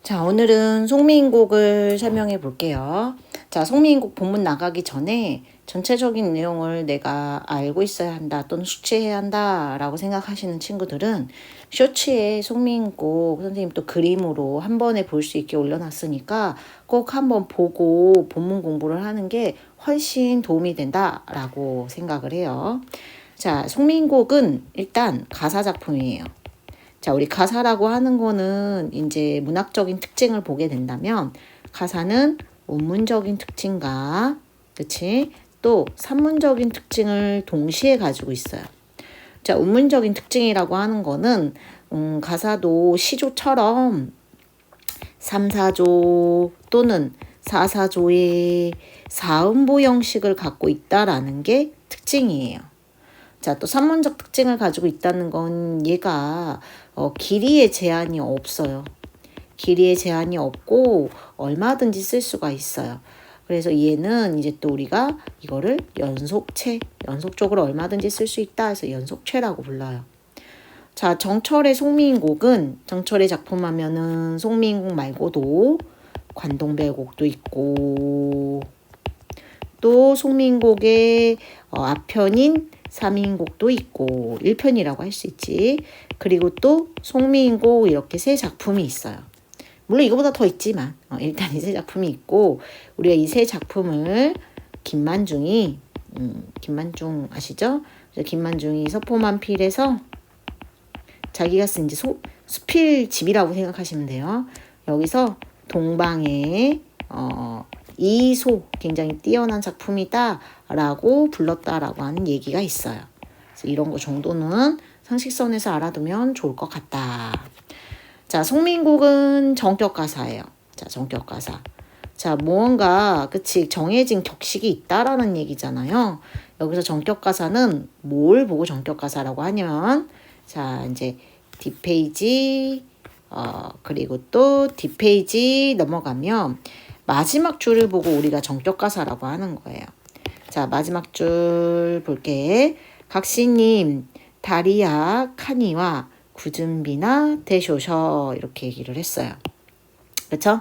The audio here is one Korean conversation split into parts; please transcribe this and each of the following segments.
자, 오늘은 송미인곡을 설명해 볼게요. 자, 송미인곡 본문 나가기 전에 전체적인 내용을 내가 알고 있어야 한다 또는 숙지해야 한다라고 생각하시는 친구들은 쇼츠에 송미인곡 선생님 또 그림으로 한 번에 볼 수 있게 올려놨으니까 꼭 한번 보고 본문 공부를 하는 게 훨씬 도움이 된다라고 생각을 해요. 자, 송미인곡은 일단 가사 작품이에요. 자, 우리 가사라고 하는 거는 이제 문학적인 특징을 보게 된다면 가사는 원문적인 특징과 그치? 또 산문적인 특징을 동시에 가지고 있어요. 자, 원문적인 특징이라고 하는 거는 가사도 시조처럼 3, 4조 또는 4, 4조의 사음보 형식을 갖고 있다라는 게 특징이에요. 자, 또 산문적 특징을 가지고 있다는 건 얘가 길이의 제한이 없어요. 길이의 제한이 없고 얼마든지 쓸 수가 있어요. 그래서 얘는 이제 또 우리가 이거를 연속적으로 얼마든지 쓸 수 있다 해서 연속체라고 불러요. 자, 정철의 송미인곡은 정철의 작품 하면은 송미인곡 말고도 관동별곡도 있고 또 송미인곡의 앞편인 3인곡도 있고 1편이라고 할 수 있지. 그리고 또 송미인곡 이렇게 세 작품이 있어요. 물론 이거보다 더 있지만 일단 이 세 작품이 있고 우리가 이 세 작품을 김만중이 김만중 아시죠? 김만중이 서포만필에서 자기가 쓴 이제 수필집이라고 생각하시면 돼요. 여기서 동방의 이소 굉장히 뛰어난 작품이다 라고 불렀다라고 하는 얘기가 있어요. 그래서 이런 거 정도는 상식선에서 알아두면 좋을 것 같다. 자, 송미인곡은 정격가사예요. 자, 정격가사. 자, 무언가 그치 정해진 격식이 있다라는 얘기잖아요. 여기서 정격가사는 뭘 보고 정격가사라고 하냐면 자, 이제 뒷페이지 그리고 또 뒷페이지 넘어가면 마지막 줄을 보고 우리가 정격가사라고 하는 거예요. 자, 마지막 줄 볼게. 각시님, 다리야, 카니와 구준비나 대쇼셔 이렇게 얘기를 했어요. 그렇죠?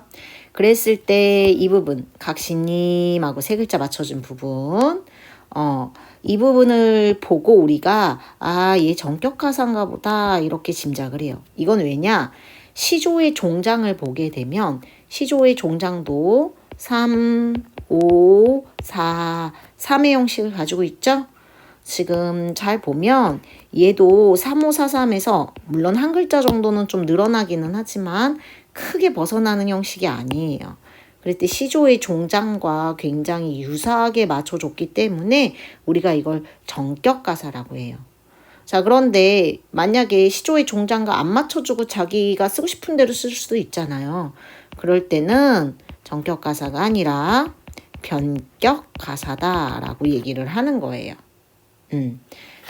그랬을 때 이 부분, 각시님하고 세 글자 맞춰준 부분, 이 부분을 보고 우리가 얘 정격가사인가 보다 이렇게 짐작을 해요. 이건 왜냐? 시조의 종장을 보게 되면 시조의 종장도 3, 5, 4, 3의 형식을 가지고 있죠? 지금 잘 보면 얘도 3, 5, 4, 3에서 물론 한 글자 정도는 좀 늘어나기는 하지만 크게 벗어나는 형식이 아니에요. 그럴 때 시조의 종장과 굉장히 유사하게 맞춰줬기 때문에 우리가 이걸 정격가사라고 해요. 자, 그런데 만약에 시조의 종장과 안 맞춰주고 자기가 쓰고 싶은 대로 쓸 수도 있잖아요. 그럴 때는 정격가사가 아니라 변격가사다라고 얘기를 하는 거예요.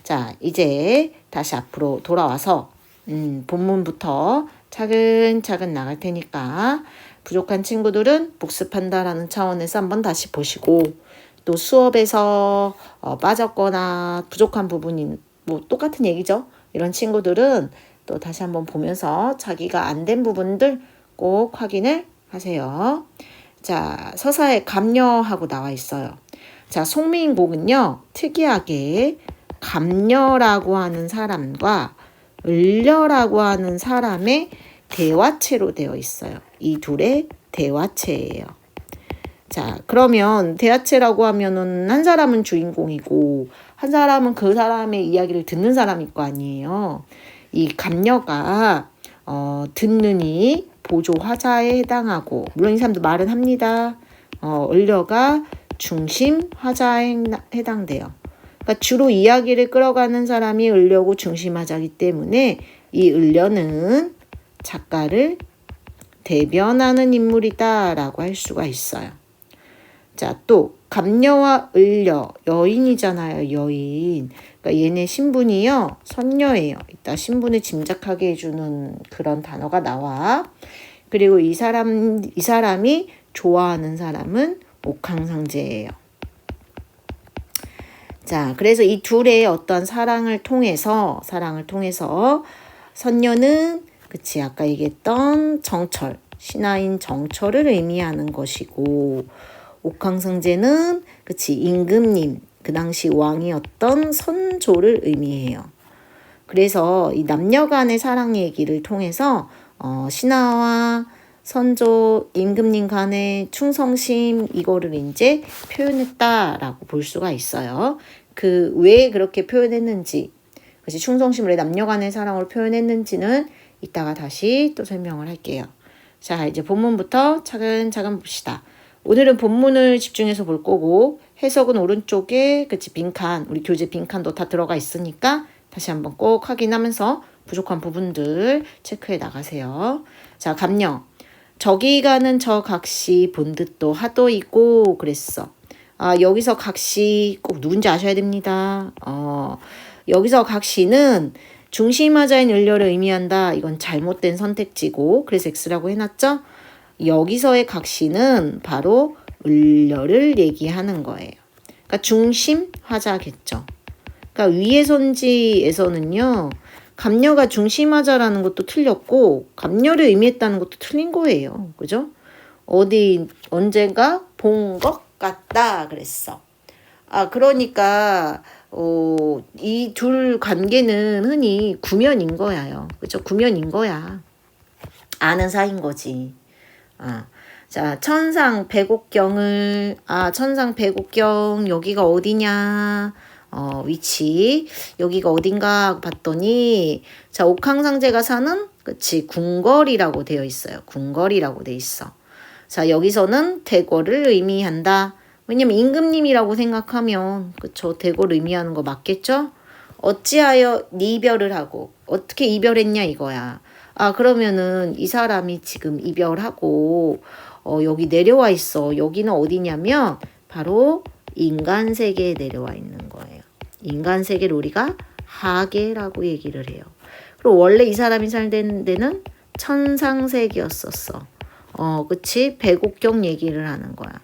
자, 이제 다시 앞으로 돌아와서 본문부터 차근차근 나갈 테니까 부족한 친구들은 복습한다라는 차원에서 한번 다시 보시고 또 수업에서 빠졌거나 부족한 부분이 뭐 똑같은 얘기죠. 이런 친구들은 또 다시 한번 보면서 자기가 안 된 부분들 꼭 확인을 하세요. 자, 서사에 감녀하고 나와 있어요. 자, 송미인곡은요, 특이하게 감녀라고 하는 사람과 을려라고 하는 사람의 대화체로 되어 있어요. 이 둘의 대화체예요. 자, 그러면 대화체라고 하면은 한 사람은 주인공이고 한 사람은 그 사람의 이야기를 듣는 사람일 거 아니에요. 이 감녀가 듣느니 보조 화자에 해당하고 물론 이 사람도 말은 합니다. 을려가 중심 화자에 해당돼요. 그러니까 주로 이야기를 끌어가는 사람이 을려고 중심 화자이기 때문에 이 을려는 작가를 대변하는 인물이다라고 할 수가 있어요. 자, 또 감녀와 을려, 여인이잖아요. 여인. 그러니까 얘네 신분이요. 선녀예요. 이따 신분을 짐작하게 해주는 그런 단어가 나와. 그리고 이 사람이 좋아하는 사람은 옥황상제예요. 자, 그래서 이 둘의 어떤 사랑을 통해서 선녀는 그치 아까 얘기했던 정철 신하인 정철을 의미하는 것이고, 옥황상제는 그치 임금님, 그 당시 왕이었던 선조를 의미해요. 그래서 이 남녀 간의 사랑 얘기를 통해서 신하와 선조, 임금님 간의 충성심 이거를 이제 표현했다라고 볼 수가 있어요. 그 왜 그렇게 표현했는지, 그래서 충성심을 왜 남녀 간의 사랑으로 표현했는지는 이따가 다시 또 설명을 할게요. 자, 이제 본문부터 차근차근 봅시다. 오늘은 본문을 집중해서 볼 거고, 해석은 오른쪽에 그치 빈칸, 우리 교재 빈칸도 다 들어가 있으니까 다시 한번 꼭 확인하면서 부족한 부분들 체크해 나가세요. 자, 감령. 저기 가는 저 각시 본 듯도 하도이고 그랬어. 여기서 각시 꼭 누군지 아셔야 됩니다. 여기서 각시는 중심하자인 을려를 의미한다. 이건 잘못된 선택지고 그래서 X라고 해놨죠. 여기서의 각시는 바로 을려를 얘기하는 거예요. 그러니까 중심하자겠죠. 그러니까 위의 선지에서는요. 감녀가 중심하자라는 것도 틀렸고 감녀를 의미했다는 것도 틀린 거예요. 그죠? 언젠가 본 것 같다 그랬어. 그러니까 이 둘 관계는 흔히 구면인 거야요. 그죠? 구면인 거야. 아는 사이인 거지. 자, 천상 백옥경을 천상 백옥경 여기가 어디냐? 위치 여기가 어딘가 봤더니 자, 옥황상제가 사는 그치 궁궐이라고 되어 있어요. 궁궐이라고 돼 있어. 자, 여기서는 대궐을 의미한다. 왜냐면 임금님이라고 생각하면 그쵸 대궐을 의미하는 거 맞겠죠? 어찌하여 이별을 하고 어떻게 이별했냐 이거야. 그러면은 이 사람이 지금 이별하고 여기 내려와 있어. 여기는 어디냐면 바로 인간 세계에 내려와 있는 거예요. 인간 세계를 우리가 하계라고 얘기를 해요. 그리고 원래 이 사람이 살던 데는 천상세계였었어. 그치? 백옥경 얘기를 하는 거야.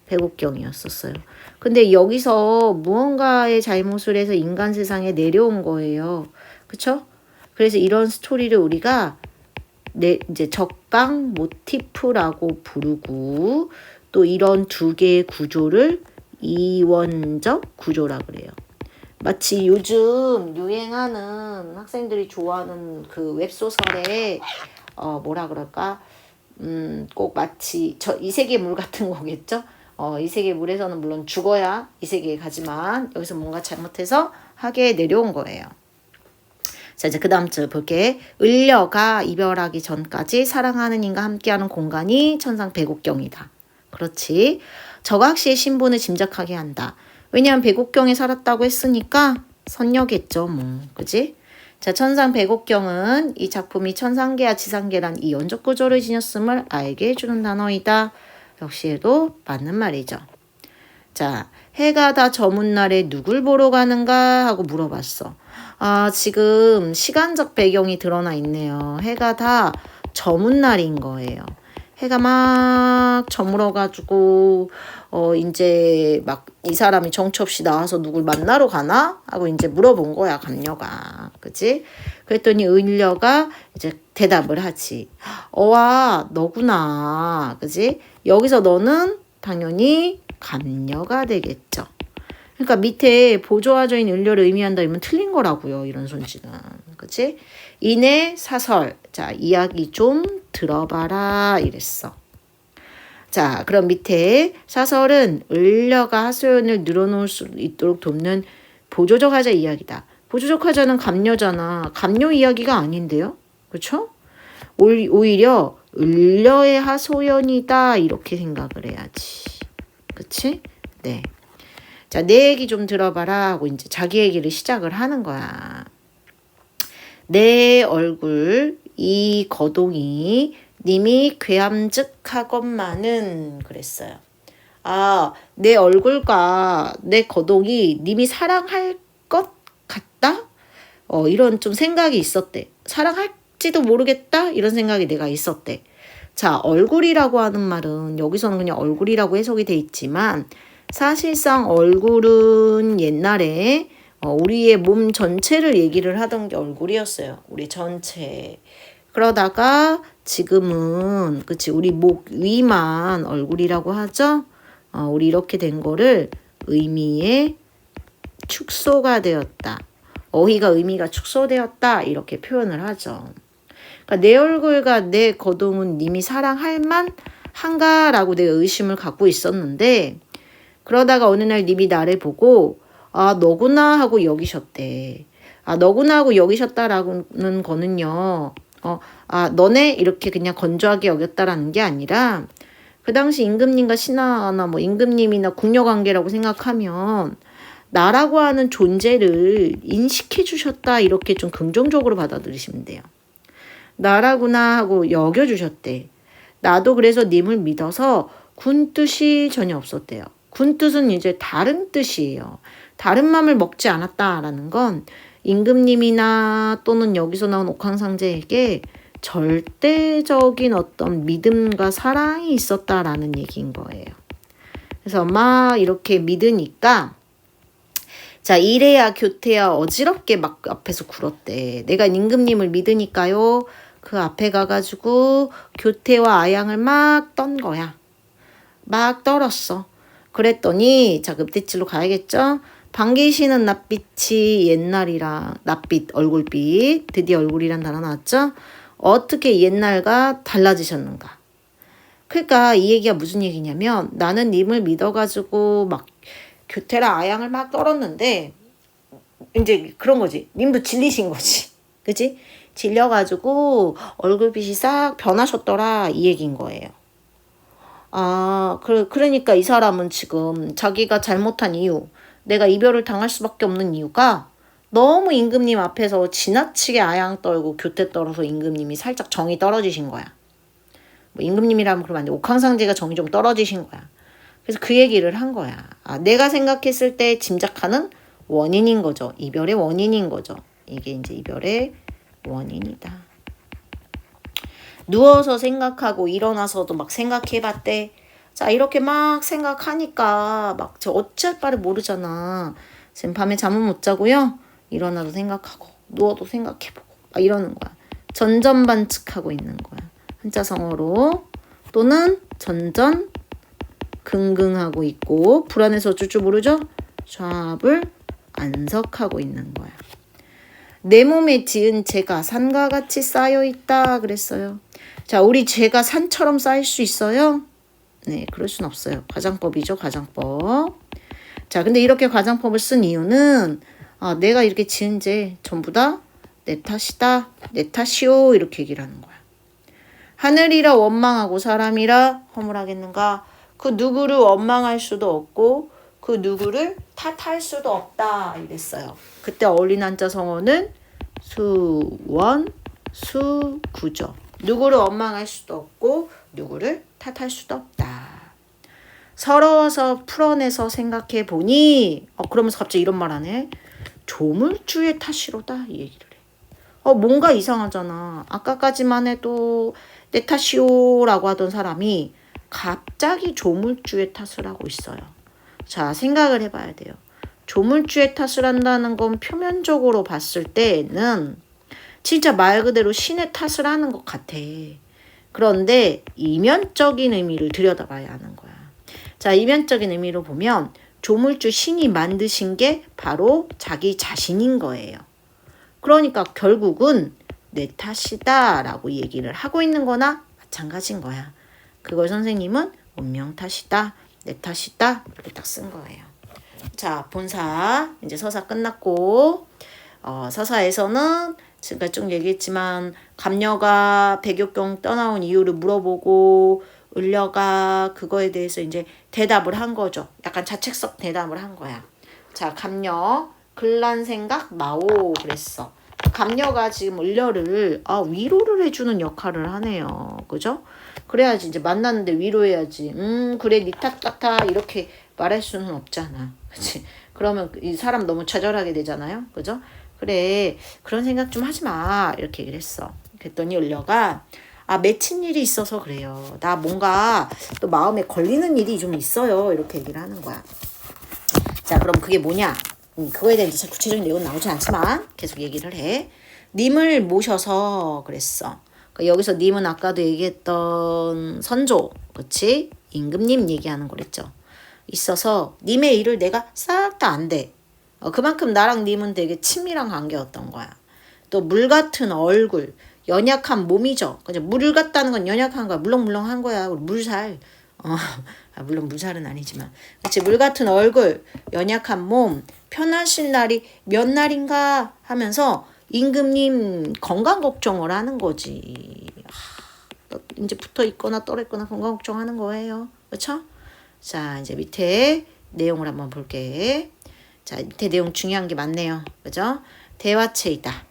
백옥경이었었어요. 근데 여기서 무언가의 잘못을 해서 인간 세상에 내려온 거예요. 그쵸? 그래서 이런 스토리를 우리가 이제 적강 모티프라고 부르고 또 이런 두 개의 구조를 이원적 구조라 그래요. 마치 요즘 유행하는 학생들이 좋아하는 그 웹소설에 뭐라 그럴까? 꼭 마치 이 세계의 물 같은 거겠죠? 이 세계의 물에서는 물론 죽어야 이 세계에 가지만 여기서 뭔가 잘못해서 하계에 내려온 거예요. 자, 이제 그 다음 줄 볼게. 을려가 이별하기 전까지 사랑하는 이인과 함께하는 공간이 천상 백옥경이다. 그렇지. 저각시의 신분을 짐작하게 한다. 왜냐하면 백옥경에 살았다고 했으니까 선녀겠죠. 그지? 자, 천상 백옥경은 이 작품이 천상계와 지상계란 이 연적 구조를 지녔음을 알게 해주는 단어이다. 역시 해도 맞는 말이죠. 자, 해가 다 저문 날에 누굴 보러 가는가 하고 물어봤어. 지금 시간적 배경이 드러나 있네요. 해가 다 저문 날인 거예요. 해가 막 저물어가지고 이제 막 이 사람이 정처 없이 나와서 누굴 만나러 가나? 하고 이제 물어본 거야, 감녀가. 그치? 그랬더니 을려가 이제 대답을 하지. 너구나. 그치? 여기서 너는 당연히 감녀가 되겠죠. 그러니까 밑에 보조화조인 을려를 의미한다 이러면 틀린 거라고요. 이런 손질은. 그치? 이내 사설. 자, 이야기 좀 들어봐라 이랬어. 자, 그럼 밑에 사설은 을려가 하소연을 늘어놓을 수 있도록 돕는 보조적 하자 이야기다. 보조적 하자는 감녀잖아. 감녀 이야기가 아닌데요? 그렇죠? 오히려 을려의 하소연이다 이렇게 생각을 해야지. 그치? 네. 자, 내 얘기 좀 들어봐라 하고 이제 자기 얘기를 시작을 하는 거야. 내 얼굴 이 거동이 님이 괴함즉하건만은 그랬어요. 내 얼굴과 내 거동이 님이 사랑할 것 같다? 이런 좀 생각이 있었대. 사랑할지도 모르겠다? 이런 생각이 내가 있었대. 자, 얼굴이라고 하는 말은 여기서는 그냥 얼굴이라고 해석이 돼 있지만 사실상 얼굴은 옛날에 우리의 몸 전체를 얘기를 하던 게 얼굴이었어요. 우리 전체. 그러다가 지금은 그치 우리 목 위만 얼굴이라고 하죠. 우리 이렇게 된 거를 의미의 축소가 되었다. 어휘가 의미가 축소되었다. 이렇게 표현을 하죠. 그러니까 내 얼굴과 내 거동은 님이 사랑할 만한가라고 내가 의심을 갖고 있었는데 그러다가 어느 날 님이 나를 보고 아 너구나 하고 여기셨대. 아 너구나 하고 여기셨다라는 거는요. 너네 이렇게 그냥 건조하게 여겼다라는 게 아니라 그 당시 임금님과 신하나 뭐 임금님이나 궁녀관계라고 생각하면 나라고 하는 존재를 인식해 주셨다 이렇게 좀 긍정적으로 받아들이시면 돼요. 나라구나 하고 여겨주셨대. 나도 그래서 님을 믿어서 군 뜻이 전혀 없었대요. 군 뜻은 이제 다른 뜻이에요. 다른 맘을 먹지 않았다라는 건 임금님이나 또는 여기서 나온 옥황상제에게 절대적인 어떤 믿음과 사랑이 있었다라는 얘기인 거예요. 그래서 막 이렇게 믿으니까 자 이래야 교태야 어지럽게 막 앞에서 굴었대. 내가 임금님을 믿으니까요. 그 앞에 가가지고 교태와 아양을 막 떤 거야. 막 떨었어. 그랬더니 자 급대치로 가야겠죠. 반기시는 낯빛이 옛날이랑 낯빛 얼굴빛 드디어 얼굴이란 단어 나왔죠. 어떻게 옛날과 달라지셨는가. 그러니까 이 얘기가 무슨 얘기냐면 나는 님을 믿어가지고 막 교태랑 아양을 막 떨었는데 이제 그런 거지. 님도 질리신 거지. 그치? 질려가지고 얼굴빛이 싹 변하셨더라 이 얘기인 거예요. 그러니까 이 사람은 지금 자기가 잘못한 이유 내가 이별을 당할 수밖에 없는 이유가 너무 임금님 앞에서 지나치게 아양 떨고 교태 떨어서 임금님이 살짝 정이 떨어지신 거야. 뭐 임금님이라면 그러면 안 돼. 옥황상제가 정이 좀 떨어지신 거야. 그래서 그 얘기를 한 거야. 내가 생각했을 때 짐작하는 원인인 거죠. 이별의 원인인 거죠. 이게 이제 이별의 원인이다. 누워서 생각하고 일어나서도 막 생각해봤대. 자 이렇게 막 생각하니까 막 저 어찌할 바를 모르잖아. 지금 밤에 잠은 못 자고요. 일어나도 생각하고 누워도 생각해보고 막 이러는 거야. 전전반측하고 있는 거야. 한자성어로 또는 전전 긍긍하고 있고 불안해서 어쩔 줄 모르죠. 좌불 안석하고 있는 거야. 내 몸에 지은 죄가 산과 같이 쌓여있다 그랬어요. 자 우리 죄가 산처럼 쌓일 수 있어요? 네 그럴 순 없어요. 가장법이죠. 가장법. 자 근데 이렇게 가장법을 쓴 이유는 내가 이렇게 지은 죄 전부 다 내 탓이다. 내 탓이오 이렇게 얘기를 하는 거야. 하늘이라 원망하고 사람이라 허물하겠는가. 그 누구를 원망할 수도 없고 그 누구를 탓할 수도 없다 이랬어요. 그때 어울리는 한자성어는 수원, 수구죠. 누구를 원망할 수도 없고 누구를 탓할 수도 없다. 서러워서 풀어내서 생각해 보니 그러면서 갑자기 이런 말 하네. 조물주의 탓이로다 이 얘기를 해. 뭔가 이상하잖아. 아까까지만 해도 내 탓이오 라고 하던 사람이 갑자기 조물주의 탓을 하고 있어요. 자 생각을 해봐야 돼요. 조물주의 탓을 한다는 건 표면적으로 봤을 때는 진짜 말 그대로 신의 탓을 하는 것 같아. 그런데 이면적인 의미를 들여다봐야 하는 거야. 자 이면적인 의미로 보면 조물주 신이 만드신 게 바로 자기 자신인 거예요. 그러니까 결국은 내 탓이다 라고 얘기를 하고 있는 거나 마찬가지인 거야. 그걸 선생님은 운명 탓이다, 내 탓이다 이렇게 딱 쓴 거예요. 자 본사 이제 서사 끝났고 서사에서는 지금까지 쭉 얘기했지만 감녀가 백욕경 떠나온 이유를 물어보고 을려가 그거에 대해서 이제 대답을 한 거죠. 약간 자책성 대답을 한 거야. 자 감녀 글란 생각 마오 그랬어. 감녀가 지금 을려를 위로를 해주는 역할을 하네요. 그죠? 그래야지 이제 만났는데 위로해야지. 그래 니 탓 같아 이렇게 말할 수는 없잖아. 그치? 그러면 이 사람 너무 좌절하게 되잖아요. 그죠? 그래 그런 생각 좀 하지 마 이렇게 얘기를 했어. 그랬더니 을려가 맺힌 일이 있어서 그래요. 나 뭔가 또 마음에 걸리는 일이 좀 있어요. 이렇게 얘기를 하는 거야. 자 그럼 그게 뭐냐? 그거에 대한 이제 구체적인 내용은 나오지 않지만 계속 얘기를 해. 님을 모셔서 그랬어. 여기서 님은 아까도 얘기했던 선조, 그치? 임금님 얘기하는 거랬죠. 있어서 님의 일을 내가 싹 다 안 돼. 그만큼 나랑 님은 되게 친밀한 관계였던 거야. 또 물 같은 얼굴, 연약한 몸이죠. 그죠? 물 같다는 건 연약한 거야. 물렁물렁한 거야. 물살. 물론 물살은 아니지만. 그치? 물 같은 얼굴, 연약한 몸, 편하실 날이 몇 날인가 하면서 임금님 건강 걱정을 하는 거지. 이제 붙어 있거나 떨어 있거나 건강 걱정하는 거예요. 그렇죠? 자, 이제 밑에 내용을 한번 볼게. 자, 밑에 내용 중요한 게 많네요. 그죠? 대화체이다.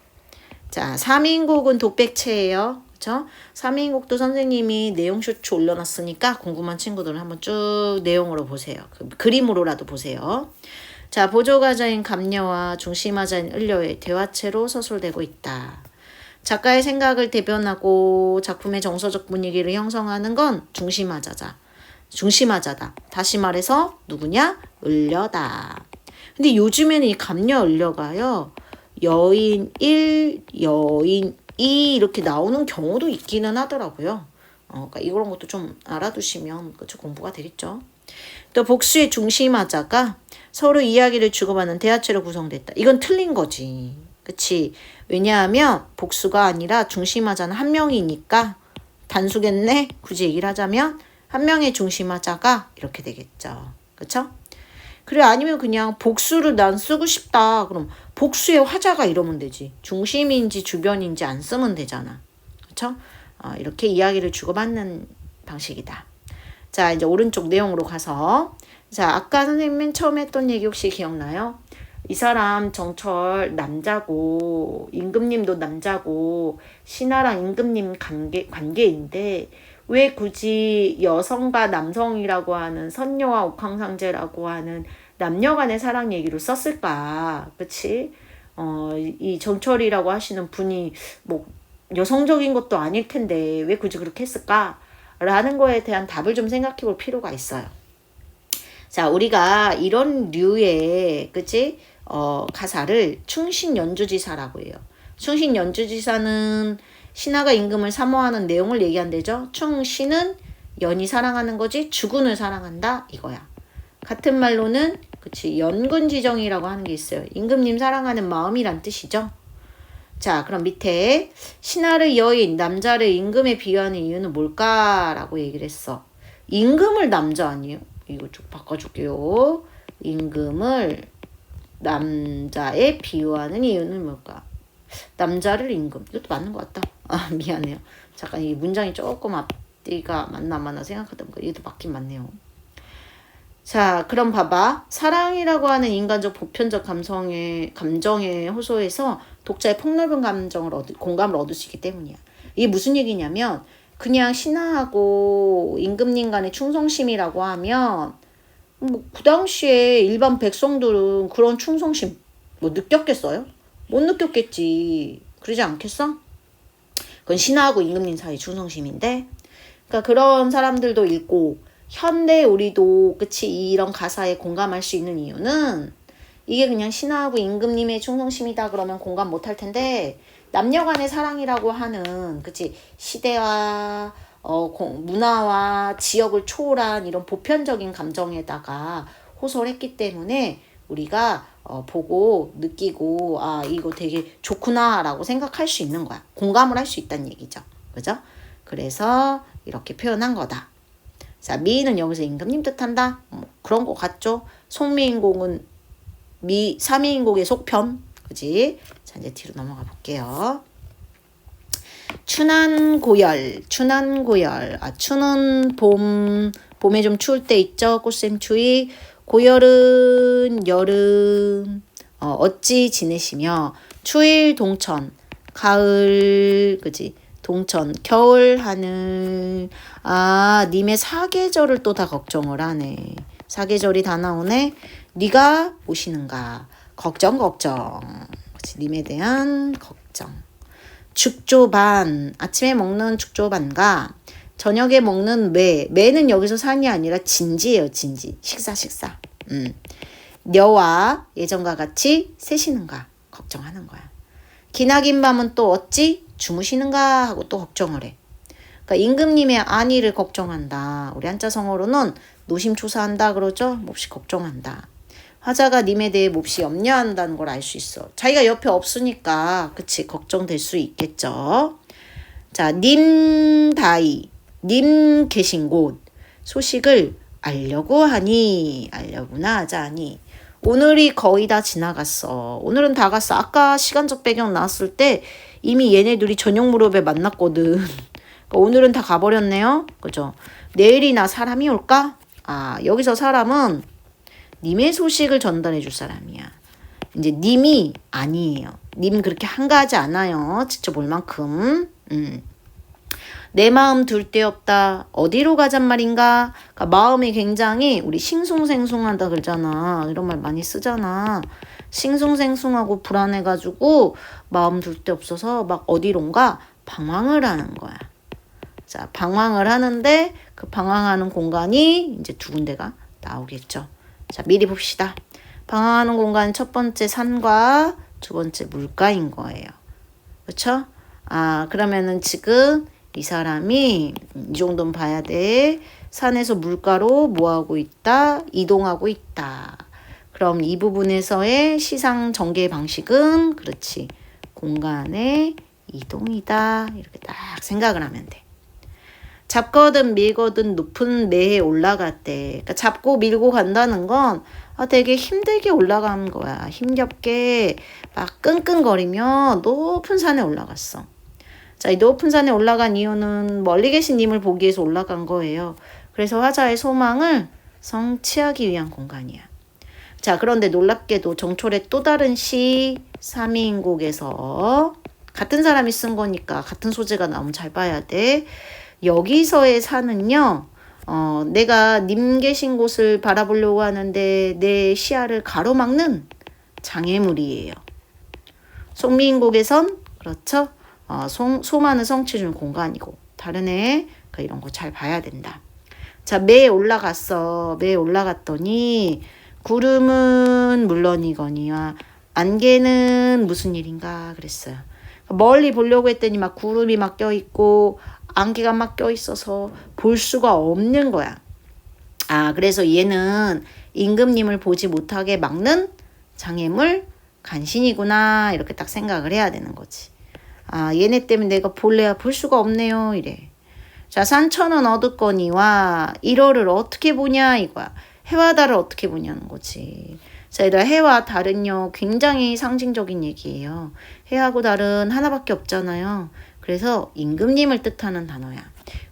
자, 3인국은 독백체예요. 그쵸? 3인국도 선생님이 내용 쇼츠 올려놨으니까 궁금한 친구들은 한번 쭉 내용으로 보세요. 그림으로라도 보세요. 자, 보조가자인 감녀와 중심하자인 을려의 대화체로 서술되고 있다. 작가의 생각을 대변하고 작품의 정서적 분위기를 형성하는 건 중심하자다. 다시 말해서 누구냐? 을려다. 근데 요즘에는 이 감녀 을려가요. 여인 1, 여인 2 이렇게 나오는 경우도 있기는 하더라고요. 그러니까 이런 것도 좀 알아두시면 그쵸, 공부가 되겠죠. 또 복수의 중심하자가 서로 이야기를 주고받는 대화체로 구성됐다. 이건 틀린 거지. 그치? 왜냐하면 복수가 아니라 중심하자는 한 명이니까 단수겠네? 굳이 얘기를 하자면 한 명의 중심하자가 이렇게 되겠죠. 그쵸? 그래, 아니면 그냥 복수를 난 쓰고 싶다. 그럼 복수의 화자가 이러면 되지. 중심인지 주변인지 안 쓰면 되잖아. 그쵸? 이렇게 이야기를 주고받는 방식이다. 자, 이제 오른쪽 내용으로 가서. 자, 아까 선생님 맨 처음 했던 얘기 혹시 기억나요? 이 사람 정철 남자고 임금님도 남자고 신하랑 임금님 관계인데 왜 굳이 여성과 남성이라고 하는 선녀와 옥황상제라고 하는 남녀 간의 사랑 얘기로 썼을까? 그치? 이 정철이라고 하시는 분이 뭐 여성적인 것도 아닐 텐데 왜 굳이 그렇게 했을까? 라는 거에 대한 답을 좀 생각해 볼 필요가 있어요. 자, 우리가 이런 류의, 그치? 가사를 충신연주지사라고 해요. 충신연주지사는 신하가 임금을 사모하는 내용을 얘기한대죠. 충신은 연이 사랑하는 거지 주군을 사랑한다 이거야. 같은 말로는 그치 연군지정이라고 하는 게 있어요. 임금님 사랑하는 마음이란 뜻이죠. 자, 그럼 밑에 신하를 여인, 남자를 임금에 비유하는 이유는 뭘까라고 얘기를 했어. 임금을 남자 아니에요? 이거 좀 바꿔줄게요. 임금을 남자에 비유하는 이유는 뭘까? 남자를 임금. 이것도 맞는 것 같다. 미안해요. 잠깐 이 문장이 조금 앞뒤가 맞나 생각하다 보니까 이것도 맞긴 맞네요. 자, 그럼 봐봐. 사랑이라고 하는 인간적 보편적 감정의 호소에서 독자의 폭넓은 공감을 얻을 수 있기 때문이야. 이게 무슨 얘기냐면 그냥 신하하고 임금님 간의 충성심이라고 하면 뭐 그 당시에 일반 백성들은 그런 충성심 뭐 느꼈겠어요? 못 느꼈겠지. 그러지 않겠어? 그건 신하하고 임금님 사이 충성심인데 그러니까 그런 사람들도 있고 현대 우리도 그치 이런 가사에 공감할 수 있는 이유는 이게 그냥 신하하고 임금님의 충성심이다 그러면 공감 못할 텐데 남녀 간의 사랑이라고 하는 그치 시대와 문화와 지역을 초월한 이런 보편적인 감정에다가 호소를 했기 때문에 우리가 보고 느끼고 이거 되게 좋구나 라고 생각할 수 있는 거야. 공감을 할 수 있다는 얘기죠. 그죠? 그래서 이렇게 표현한 거다. 자, 미인은 여기서 임금님 뜻한다? 그런 거 같죠? 송미인곡은 3인곡의 속편. 그지? 자, 이제 뒤로 넘어가 볼게요. 춘한고열. 추는 봄에 좀 추울 때 있죠? 꽃샘추위. 고열은 여름. 어찌 지내시며. 추일 동천. 가을, 그지? 동천. 겨울 하늘. 님의 사계절을 또 다 걱정을 하네. 사계절이 다 나오네. 네가 오시는가. 걱정. 그치? 님에 대한 걱정. 죽조반, 아침에 먹는 죽조반과 저녁에 먹는 매는 여기서 산이 아니라 진지예요. 진지. 식사. 녀와 예전과 같이 새시는가 걱정하는 거야. 기나긴 밤은 또 어찌 주무시는가 하고 또 걱정을 해. 그러니까 임금님의 안위를 걱정한다. 우리 한자성어로는 노심초사한다 그러죠. 몹시 걱정한다. 화자가 님에 대해 몹시 염려한다는 걸 알 수 있어. 자기가 옆에 없으니까 그치 걱정될 수 있겠죠. 자, 님 계신 곳 소식을 알려고 하자 하니 오늘이 거의 다 지나갔어. 오늘은 다 갔어. 아까 시간적 배경 나왔을 때 이미 얘네들이 저녁 무렵에 만났거든. 그러니까 오늘은 다 가버렸네요. 그죠? 내일이나 사람이 올까? 여기서 사람은 님의 소식을 전달해 줄 사람이야. 이제 님이 아니에요. 님 그렇게 한가하지 않아요. 직접 올 만큼. 내 마음 둘 데 없다. 어디로 가잔 말인가? 그러니까 마음이 굉장히 우리 싱숭생숭한다 그러잖아. 이런 말 많이 쓰잖아. 싱숭생숭하고 불안해가지고 마음 둘 데 없어서 막 어디론가 방황을 하는 거야. 자, 방황을 하는데 그 방황하는 공간이 이제 두 군데가 나오겠죠. 자, 미리 봅시다. 방황하는 공간 첫 번째 산과 두 번째 물가인 거예요. 그렇죠? 그러면은 지금 이 사람이 이 정도는 봐야 돼. 산에서 물가로 뭐하고 있다? 이동하고 있다. 그럼 이 부분에서의 시상 전개 방식은 그렇지. 공간의 이동이다. 이렇게 딱 생각을 하면 돼. 잡거든 밀거든 높은 매에 올라갔대. 그러니까 잡고 밀고 간다는 건 되게 힘들게 올라간 거야. 힘겹게 막 끙끙거리며 높은 산에 올라갔어. 자, 이 높은 산에 올라간 이유는 멀리 계신 님을 보기 위해서 올라간 거예요. 그래서 화자의 소망을 성취하기 위한 공간이야. 자, 그런데 놀랍게도 정철의 또 다른 시 3인곡에서 같은 사람이 쓴 거니까 같은 소재가 나오면 잘 봐야 돼. 여기서의 산은요. 내가 님 계신 곳을 바라보려고 하는데 내 시야를 가로막는 장애물이에요. 송미인곡에선 그렇죠. 소만을 성취해주는 공간이고 다른 애 그러니까 이런 거 잘 봐야 된다. 자, 매에 올라갔어. 매에 올라갔더니 구름은 물론이거니와 안개는 무슨 일인가 그랬어요. 멀리 보려고 했더니 막 구름이 막 껴있고 안개가 막 껴있어서 볼 수가 없는 거야. 그래서 얘는 임금님을 보지 못하게 막는 장애물 간신이구나 이렇게 딱 생각을 해야 되는 거지. 얘네 때문에 내가 볼래야 볼 수가 없네요 이래. 자, 산천은 어둡거니와 1월을 어떻게 보냐 이거야. 해와 달을 어떻게 보냐는 거지. 자, 얘들아 해와 달은요 굉장히 상징적인 얘기예요. 해하고 달은 하나밖에 없잖아요. 그래서 임금님을 뜻하는 단어야.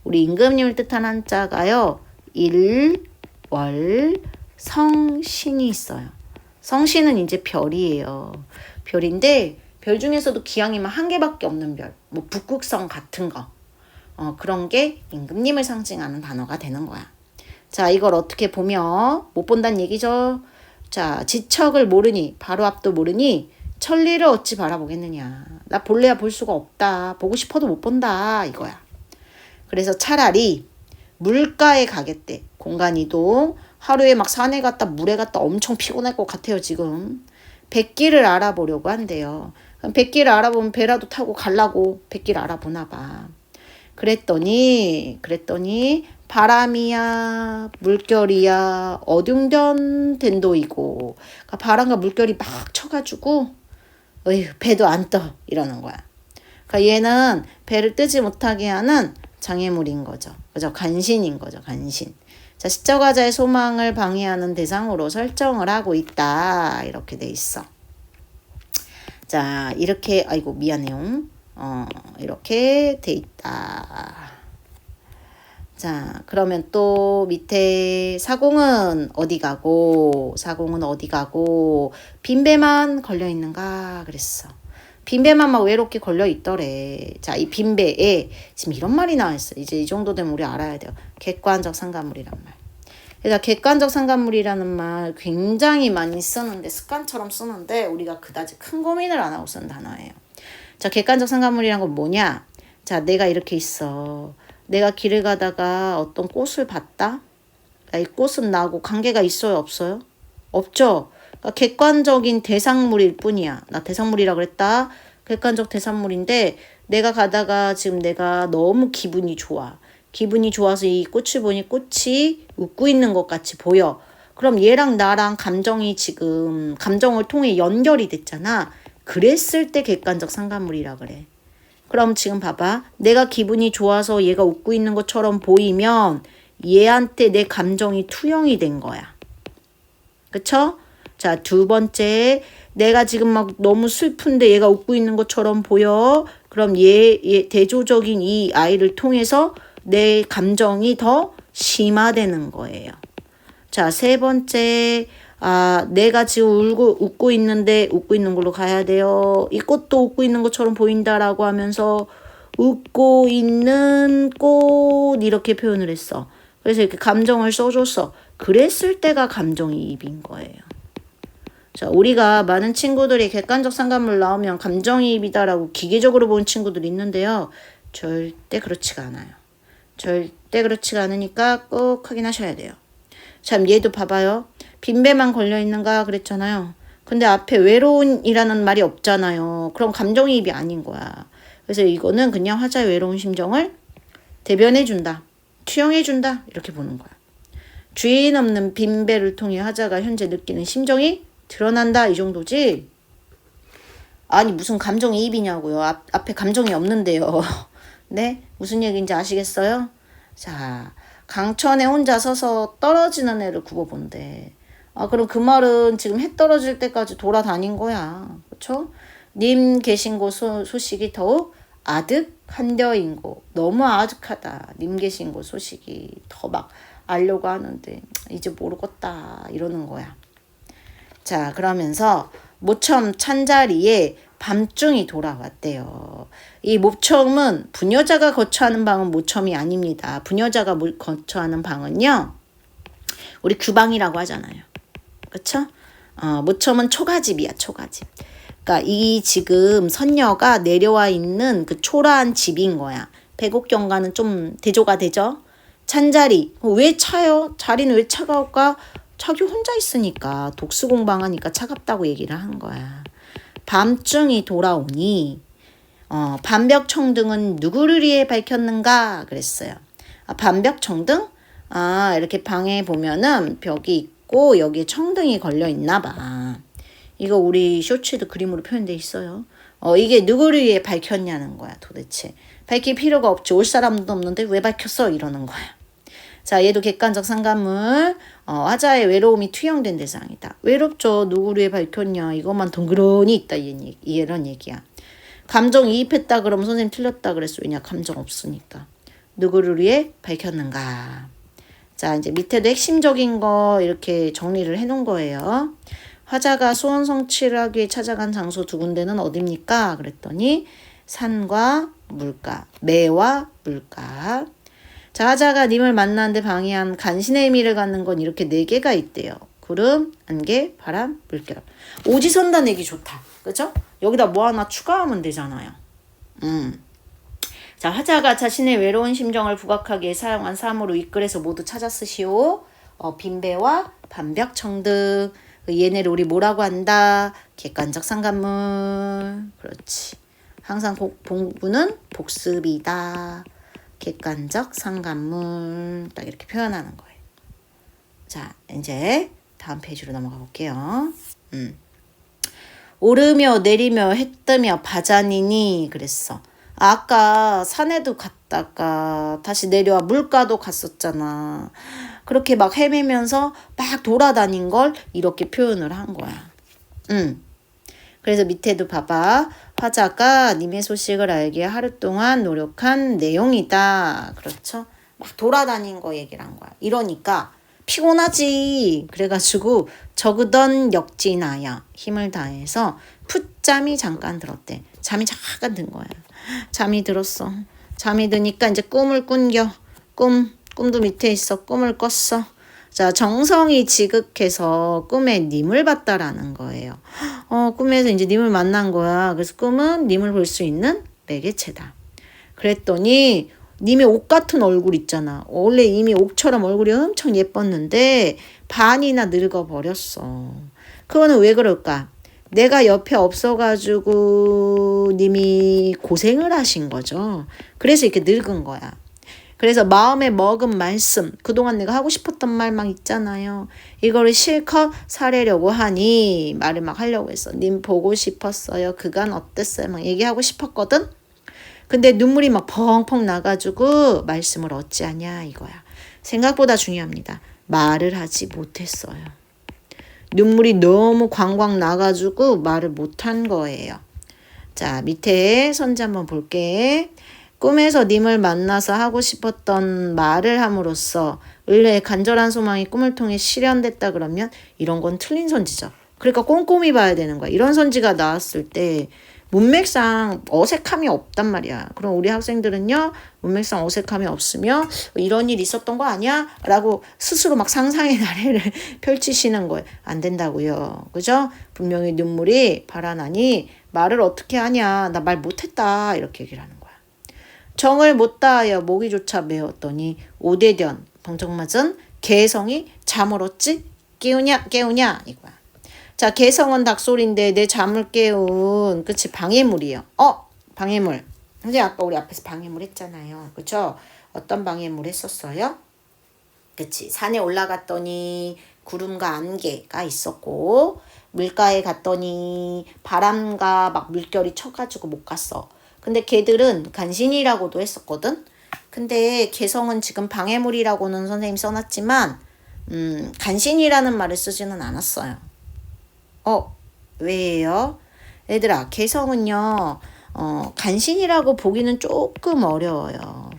우리 임금님을 뜻하는 한자가요. 일, 월, 성신이 있어요. 성신은 이제 별이에요. 별인데 별 중에서도 기왕이면 한 개밖에 없는 별. 뭐 북극성 같은 거. 그런 게 임금님을 상징하는 단어가 되는 거야. 자, 이걸 어떻게 보며 못 본다는 얘기죠. 자, 지척을 모르니 바로 앞도 모르니 천리를 어찌 바라보겠느냐. 나 볼래야 볼 수가 없다. 보고 싶어도 못 본다. 이거야. 그래서 차라리 물가에 가겠대. 공간이동. 하루에 막 산에 갔다 물에 갔다 엄청 피곤할 것 같아요 지금. 백길을 알아보려고 한대요. 그럼 백길을 알아보면 배라도 타고 가려고 백길 알아보나 봐. 그랬더니 바람이야 물결이야 어둠된 된도이고 그러니까 바람과 물결이 막 쳐가지고 배도 안 떠 이러는 거야. 그러니까 얘는 배를 뜨지 못하게 하는 장애물인 거죠. 그죠? 간신인 거죠. 간신. 자, 시적화자의 소망을 방해하는 대상으로 설정을 하고 있다. 이렇게 돼 있어. 자, 이렇게 미안해요. 이렇게 돼 있다. 자, 그러면 또 밑에 사공은 어디 가고 빈배만 걸려 있는가 그랬어. 빈배만 막 외롭게 걸려 있더래. 자, 이 빈배에 지금 이런 말이 나와 있어. 이제 이 정도 되면 우리 알아야 돼요. 객관적 상관물이란 말. 그래서 객관적 상관물이라는 말 굉장히 많이 쓰는데 습관처럼 쓰는데 우리가 그다지 큰 고민을 안 하고 쓰는 단어예요. 자, 객관적 상관물이란 건 뭐냐? 자, 내가 이렇게 있어. 내가 길을 가다가 어떤 꽃을 봤다? 이 꽃은 나하고 관계가 있어요? 없어요? 없죠? 그러니까 객관적인 대상물일 뿐이야. 나 대상물이라 그랬다. 객관적 대상물인데 내가 가다가 지금 내가 너무 기분이 좋아. 기분이 좋아서 이 꽃을 보니 꽃이 웃고 있는 것 같이 보여. 그럼 얘랑 나랑 감정이 지금 감정을 통해 연결이 됐잖아. 그랬을 때 객관적 상관물이라 그래. 그럼 지금 봐봐. 내가 기분이 좋아서 얘가 웃고 있는 것처럼 보이면 얘한테 내 감정이 투영이 된 거야. 그쵸? 자, 두 번째. 내가 지금 막 너무 슬픈데 얘가 웃고 있는 것처럼 보여. 그럼 얘 대조적인 이 아이를 통해서 내 감정이 더 심화되는 거예요. 자, 세 번째. 내가 지금 웃고 있는데 웃고 있는 걸로 가야 돼요. 이 꽃도 웃고 있는 것처럼 보인다라고 하면서 웃고 있는 꽃 이렇게 표현을 했어. 그래서 이렇게 감정을 써줬어. 그랬을 때가 감정이입인 거예요. 자, 우리가 많은 친구들이 객관적 상관물 나오면 감정이입이다라고 기계적으로 보는 친구들이 있는데요. 절대 그렇지가 않아요. 절대 그렇지가 않으니까 꼭 확인하셔야 돼요. 참, 얘도 봐봐요. 빈배만 걸려있는가 그랬잖아요. 근데 앞에 외로운이라는 말이 없잖아요. 그럼 감정이입이 아닌 거야. 그래서 이거는 그냥 화자의 외로운 심정을 대변해준다. 투영해준다. 이렇게 보는 거야. 주인 없는 빈배를 통해 화자가 현재 느끼는 심정이 드러난다. 이 정도지. 아니 무슨 감정이입이냐고요. 앞에 감정이 없는데요. 네? 무슨 얘기인지 아시겠어요? 자, 강천에 혼자 서서 떨어지는 애를 굽어본대. 그럼 그 말은 지금 해 떨어질 때까지 돌아다닌 거야. 그쵸? 님 계신 곳 소식이 더욱 아득한데인고. 너무 아득하다. 님 계신 곳 소식이 더 막 알려고 하는데 이제 모르겠다 이러는 거야. 자, 그러면서 모첨 찬자리에 밤중이 돌아왔대요. 이 모첨은 부녀자가 거처하는 방은 모첨이 아닙니다. 부녀자가 거처하는 방은요. 우리 규방이라고 하잖아요. 그쵸? 모첨은 초가집이야. 초가집. 그러니까 이 지금 선녀가 내려와 있는 그 초라한 집인 거야. 백옥경과는 좀 대조가 되죠? 찬자리. 왜 차요? 자리는 왜 차가울까? 자기 혼자 있으니까 독수공방하니까 차갑다고 얘기를 한 거야. 밤중이 돌아오니 반벽청등은 누구를 위해 밝혔는가 그랬어요. 반벽청등? 이렇게 방에 보면은 벽이 있고 여기에 청등이 걸려 있나 봐. 이거 우리 쇼츠에도 그림으로 표현돼 있어요. 이게 누구를 위해 밝혔냐는 거야 도대체. 밝힐 필요가 없지. 올 사람도 없는데 왜 밝혔어? 이러는 거야. 자, 얘도 객관적 상관물. 화자의 외로움이 투영된 대상이다. 외롭죠. 누구를 위해 밝혔냐. 이것만 덩그러니 있다. 이런 얘기야. 감정이입했다 그러면 선생님 틀렸다 그랬어. 왜냐? 감정 없으니까. 누구를 위해 밝혔는가. 자, 이제 밑에도 핵심적인 거 이렇게 정리를 해놓은 거예요. 화자가 소원 성취를 하기 위해 찾아간 장소 두 군데는 어딥니까? 그랬더니 산과 물가, 매와 물가. 자, 화자가 님을 만나는데 방해한 간신의 의미를 갖는 건 이렇게 4개가 있대요. 구름, 안개, 바람, 물결. 오지선다 내기 좋다. 그죠? 여기다 뭐 하나 추가하면 되잖아요. 자, 화자가 자신의 외로운 심정을 부각하기 위해 사용한 사물로 윗글에서 모두 찾아 쓰시오. 빈배와 반벽청등. 얘네를 우리 뭐라고 한다? 객관적 상관물. 그렇지. 항상 공부는 복습이다. 객관적 상관물. 딱 이렇게 표현하는 거예요. 자, 이제 다음 페이지로 넘어가 볼게요. 오르며 내리며 해 뜨며 바자니니 그랬어. 아까 산에도 갔다가 다시 내려와 물가도 갔었잖아. 그렇게 막 헤매면서 막 돌아다닌 걸 이렇게 표현을 한 거야. 그래서 밑에도 봐봐. 화자가 님의 소식을 알기에 하루 동안 노력한 내용이다. 그렇죠? 막 돌아다닌 거 얘기를 한 거야. 이러니까 피곤하지. 그래가지고 적으던 역진하여 힘을 다해서 풋잠이 잠깐 들었대. 잠이 잠깐 든 거야. 잠이 들었어. 잠이 드니까 이제 꿈을 꾼겨. 꿈도 밑에 있어. 꿈을 꿨어. 자, 정성이 지극해서 꿈에 님을 봤다라는 거예요. 꿈에서 이제 님을 만난 거야. 그래서 꿈은 님을 볼 수 있는 매개체다. 그랬더니 님의 옥 같은 얼굴 있잖아. 원래 이미 옥처럼 얼굴이 엄청 예뻤는데 반이나 늙어버렸어. 그거는 왜 그럴까? 내가 옆에 없어가지고 님이 고생을 하신 거죠. 그래서 이렇게 늙은 거야. 그래서 마음에 먹은 말씀, 그동안 내가 하고 싶었던 말 막 있잖아요. 이거를 실컷 살려고 하니 말을 막 하려고 했어. 님 보고 싶었어요. 그간 어땠어요? 막 얘기하고 싶었거든. 근데 눈물이 막 펑펑 나가지고 말씀을 어찌하냐 이거야. 생각보다 중요합니다. 말을 하지 못했어요. 눈물이 너무 광광 나가지고 말을 못한 거예요. 자, 밑에 선지 한번 볼게. 꿈에서 님을 만나서 하고 싶었던 말을 함으로써 을레의 간절한 소망이 꿈을 통해 실현됐다 그러면 이런 건 틀린 선지죠. 그러니까 꼼꼼히 봐야 되는 거야. 이런 선지가 나왔을 때 문맥상 어색함이 없단 말이야. 그럼 우리 학생들은요, 문맥상 어색함이 없으면 이런 일 있었던 거 아니야? 라고 스스로 막 상상의 나래를 펼치시는 거예요. 안 된다고요. 그죠? 분명히 눈물이 발아나니 말을 어떻게 하냐. 나 말 못했다. 이렇게 얘기를 하는 거야. 정을 못 다하여 모기조차 메었더니 오대견 방정맞은 개성이 잠을 얻지 깨우냐 이거야. 자, 개성은 닭소리인데 내 잠을 깨운 그치 방해물이요. 방해물. 근데 아까 우리 앞에서 방해물 했잖아요. 그쵸? 어떤 방해물 했었어요? 그치? 산에 올라갔더니 구름과 안개가 있었고 물가에 갔더니 바람과 막 물결이 쳐가지고 못 갔어. 근데 걔들은 간신이라고도 했었거든. 근데 개성은 지금 방해물이라고는 선생님 써놨지만 간신이라는 말을 쓰지는 않았어요. 왜요? 얘들아, 개성은요, 간신이라고 보기는 조금 어려워요.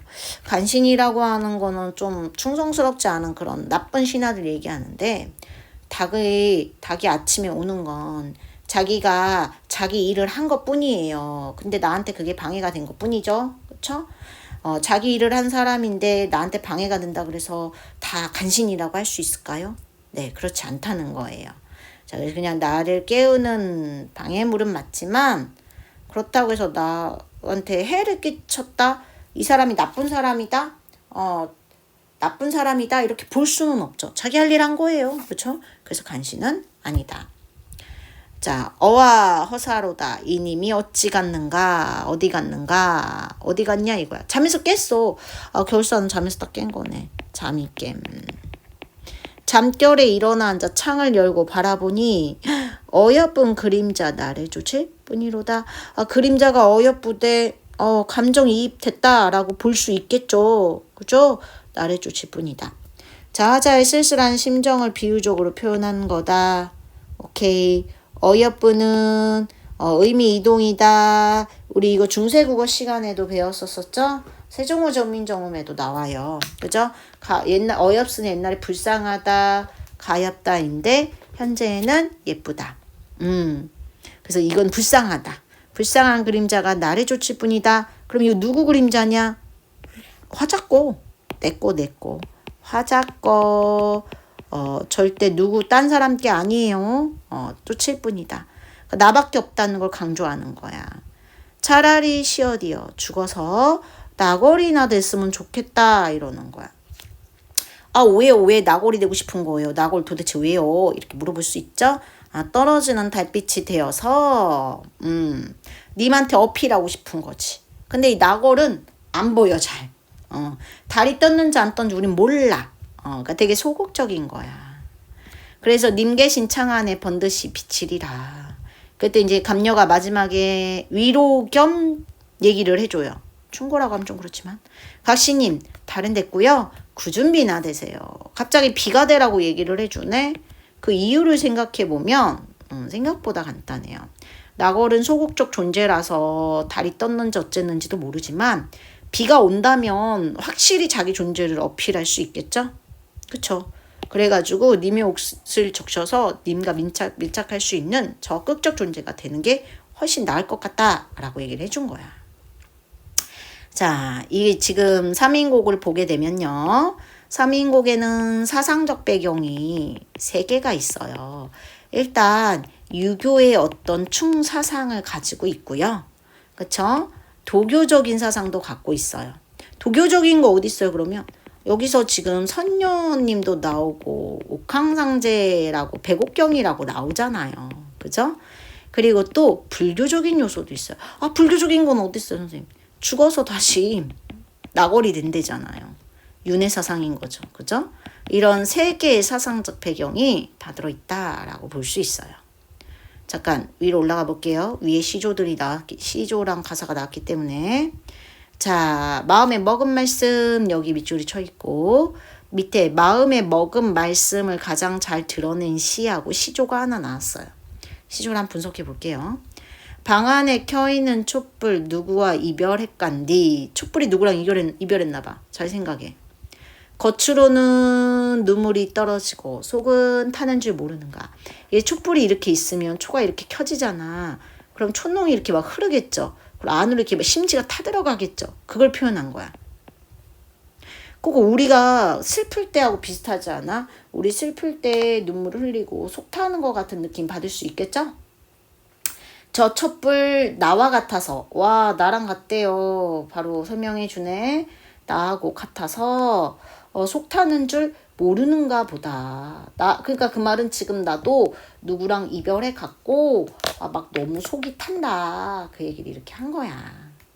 간신이라고 하는 거는 좀 충성스럽지 않은 그런 나쁜 신하들 얘기하는데, 닭이 아침에 오는 건 자기가 자기 일을 한 것 뿐이에요. 근데 나한테 그게 방해가 된 것 뿐이죠. 그쵸? 자기 일을 한 사람인데 나한테 방해가 된다 그래서 다 간신이라고 할 수 있을까요? 네, 그렇지 않다는 거예요. 자, 그냥 나를 깨우는 방해물은 맞지만 그렇다고 해서 나한테 해를 끼쳤다? 이 사람이 나쁜 사람이다? 나쁜 사람이다? 이렇게 볼 수는 없죠. 자기 할 일 한 거예요. 그렇죠? 그래서 간신은 아니다. 자, 어와 허사로다. 이님이 어찌 갔는가? 어디 갔는가? 어디 갔냐 이거야. 잠에서 깼어. 겨울사는 잠에서 딱 깬 거네. 잠이 깸. 잠결에 일어나 앉아 창을 열고 바라보니 어여쁜 그림자 나를 쫓을 뿐이로다. 그림자가 어여쁘되 감정이입됐다라고 볼 수 있겠죠. 그죠? 나를 쫓을 뿐이다. 자, 하자의 쓸쓸한 심정을 비유적으로 표현한 거다. 오케이. 어여쁘는 의미 이동이다. 우리 이거 중세국어 시간에도 배웠었죠? 세종어 전민정음에도 나와요. 그죠? 어엽스는 옛날에 불쌍하다, 가엾다인데 현재는 예쁘다. 그래서 이건 불쌍하다. 불쌍한 그림자가 나를 쫓을 뿐이다. 그럼 이거 누구 그림자냐? 화작고. 내꺼. 화작거. 절대 딴 사람 게 아니에요. 쫓을 뿐이다. 나밖에 없다는 걸 강조하는 거야. 차라리 시어디어 죽어서 나골이나 됐으면 좋겠다 이러는 거야. 왜요? 왜 나골이 되고 싶은 거예요? 나골 도대체 왜요? 이렇게 물어볼 수 있죠? 떨어지는 달빛이 되어서 님한테 어필하고 싶은 거지. 근데 이 나골은 안 보여 잘. 달이 떴는지 안 떴는지 우린 몰라. 그러니까 되게 소극적인 거야. 그래서 님 계신 창 안에 번듯이 비치리라. 그때 이제 감녀가 마지막에 위로 겸 얘기를 해줘요. 충고라고 하면 좀 그렇지만 각시님 달은 됐고요. 구준비나 되세요. 갑자기 비가 되라고 얘기를 해주네. 그 이유를 생각해보면 생각보다 간단해요. 나골은 소극적 존재라서 달이 떴는지 어쨌는지도 모르지만 비가 온다면 확실히 자기 존재를 어필할 수 있겠죠? 그쵸? 그래가지고 님의 옷을 적셔서 님과 밀착할 수 있는 적극적 존재가 되는 게 훨씬 나을 것 같다라고 얘기를 해준 거야. 자, 이게 지금 3인곡을 보게 되면요. 3인곡에는 사상적 배경이 3개가 있어요. 일단 유교의 어떤 충사상을 가지고 있고요. 그쵸? 도교적인 사상도 갖고 있어요. 도교적인 거 어디 있어요 그러면? 여기서 지금 선녀님도 나오고 옥황상제라고 백옥경이라고 나오잖아요. 그죠? 그리고 또 불교적인 요소도 있어요. 아, 불교적인 건 어디 있어요, 선생님? 죽어서 다시 나골이 된대잖아요. 윤회사상인 거죠. 그죠? 이런 세 개의 사상적 배경이 다 들어있다라고 볼 수 있어요. 잠깐 위로 올라가 볼게요. 위에 시조랑 가사가 나왔기 때문에. 자, 마음에 먹은 말씀 여기 밑줄이 쳐 있고, 밑에 마음에 먹은 말씀을 가장 잘 드러낸 시하고 시조가 하나 나왔어요. 시조를 한번 분석해 볼게요. 방 안에 켜있는 촛불 누구와 이별했간디. 촛불이 누구랑 이별했나 봐. 잘 생각해. 겉으로는 눈물이 떨어지고 속은 타는 줄 모르는가. 이 촛불이 이렇게 있으면 초가 이렇게 켜지잖아. 그럼 촛농이 이렇게 막 흐르겠죠. 그리고 안으로 이렇게 막 심지가 타들어가겠죠. 그걸 표현한 거야. 그거 우리가 슬플 때하고 비슷하지 않아? 우리 슬플 때 눈물을 흘리고 속 타는 것 같은 느낌 받을 수 있겠죠? 저 촛불 나와 같아서, 와, 나랑 같대요. 바로 설명해 주네. 나하고 같아서 속 타는 줄 모르는가 보다. 그러니까 그 말은 지금 나도 누구랑 이별해 갔고 막 너무 속이 탄다. 그 얘기를 이렇게 한 거야.